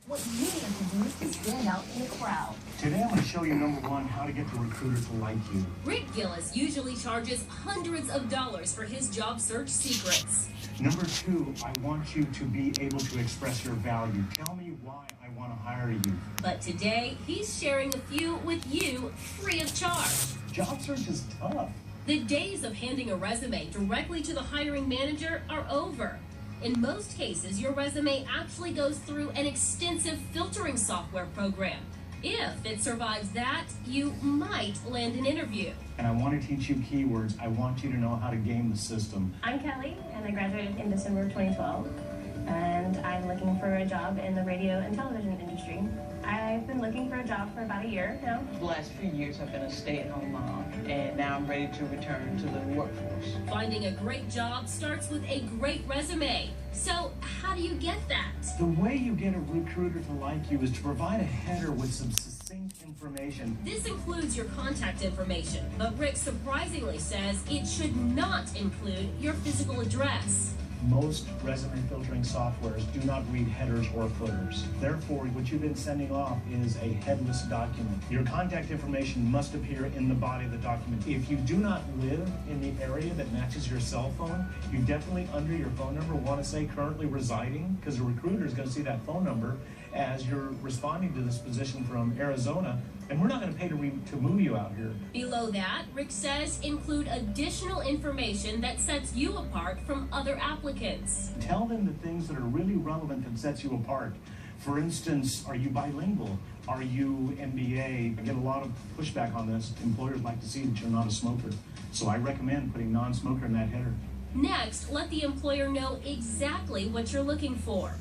what you need to do to stand out in the crowd. Today I'm going to show you, number one, how to get the recruiter to like you. Rick Gillis usually charges hundreds of dollars for his job search secrets. Number two, I want you to be able to express your value. Tell me why I want to hire you. But today, he's sharing a few with you free of charge. Job search is tough. The days of handing a resume directly to the hiring manager are over. In most cases, your resume actually goes through an extensive filtering software program. If it survives that, you might land an interview. And I want to teach you keywords. I want you to know how to game the system. I'm Kelly, and I graduated in December of 2012. And I'm looking for a job in the radio and television industry. I've been looking for a job for about a year now. The last few years I've been a stay-at-home mom, and now I'm ready to return to the workforce. Finding a great job starts with a great resume. So how do you get that? The way you get a recruiter to like you is to provide a header with some succinct information. This includes your contact information, but Rick surprisingly says it should not include your physical address. Most resume filtering softwares do not read headers or footers. Therefore, what you've been sending off is a headless document. Your contact information must appear in the body of the document. If you do not live in the area that matches your cell phone, you definitely, under your phone number, want to say currently residing, because the recruiter is going to see that phone number as you're responding to this position from Arizona, and we're not going to pay to move you out here. Below that, Rick says include additional information that sets you apart from other applicants. Tell them the things that are really relevant that sets you apart. For instance, are you bilingual? Are you MBA? I get a lot of pushback on this. Employers like to see that you're not a smoker. So I recommend putting non-smoker in that header. Next, let the employer know exactly what you're looking for.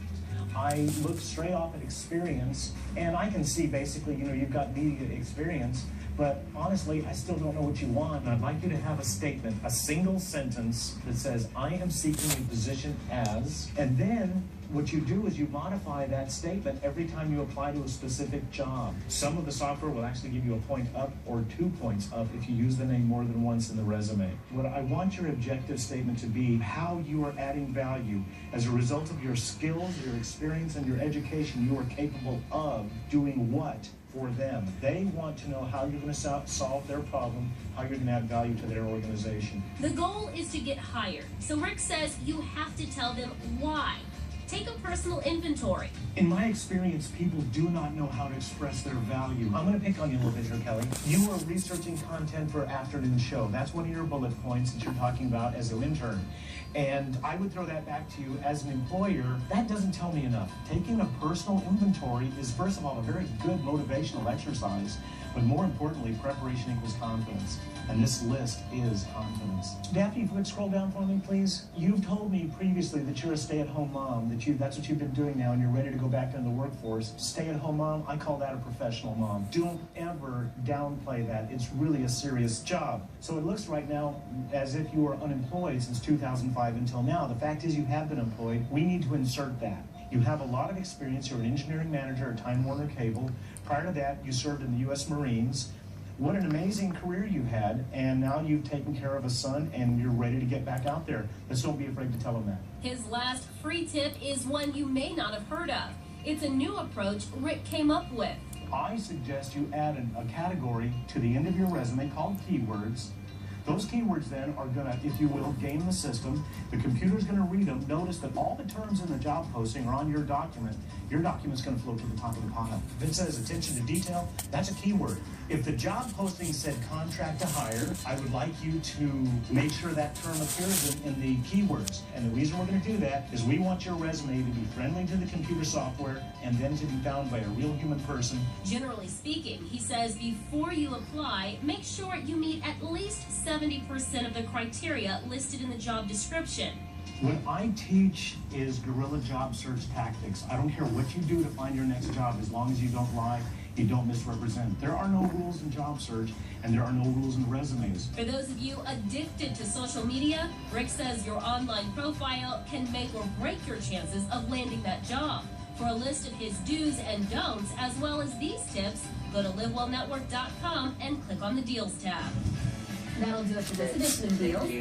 I look straight off at experience, and I can see basically, you've got media experience, but honestly, I still don't know what you want. And I'd like you to have a statement, a single sentence that says, I am seeking a position as, and then what you do is you modify that statement every time you apply to a specific job. Some of the software will actually give you a point up or 2 points up if you use the name more than once in the resume. What I want your objective statement to be how you are adding value. As a result of your skills, your experience, and your education, you are capable of doing what for them. They want to know how you're going to solve their problem, how you're going to add value to their organization. The goal is to get hired. So Rick says you have to tell them why. Take a personal inventory. In my experience, people do not know how to express their value. I'm going to pick on you a little bit here, Kelly. You are researching content for afternoon show. That's one of your bullet points that you're talking about as an intern. And I would throw that back to you as an employer. That doesn't tell me enough. Taking a personal inventory is, first of all, a very good motivational exercise. But more importantly, preparation equals confidence. And this list is confidence. Daphne, if you would scroll down for me, please. You've told me previously that you're a stay-at-home mom, that's what you've been doing now, and you're ready to go back into the workforce. Stay-at-home mom, I call that a professional mom. Don't ever downplay that. It's really a serious job. So it looks right now as if you are unemployed since 2005 until now. The fact is you have been employed. We need to insert that. You have a lot of experience. You're an engineering manager at Time Warner Cable. Prior to that, you served in the U.S. Marines. What an amazing career you had, and now you've taken care of a son and you're ready to get back out there. Let's don't be afraid to tell him that. His last free tip is one you may not have heard of. It's a new approach Rick came up with. I suggest you add a category to the end of your resume called keywords. Those keywords then are going to, if you will, game the system. The computer's going to read them. Notice that all the terms in the job posting are on your document. Your document's going to float to the top of the pile. If it says attention to detail, that's a keyword. If the job posting said contract to hire, I would like you to make sure that term appears in the keywords. And the reason we're going to do that is we want your resume to be friendly to the computer software and then to be found by a real human person. Generally speaking, he says before you apply, make sure you meet at least 70% of the criteria listed in the job description. What I teach is guerrilla job search tactics. I don't care what you do to find your next job as long as you don't lie, you don't misrepresent. There are no rules in job search, and there are no rules in resumes. For those of you addicted to social media, Rick says your online profile can make or break your chances of landing that job. For a list of his do's and don'ts, as well as these tips, go to livewellnetwork.com and click on the Deals tab. That'll do it for this edition of Deals.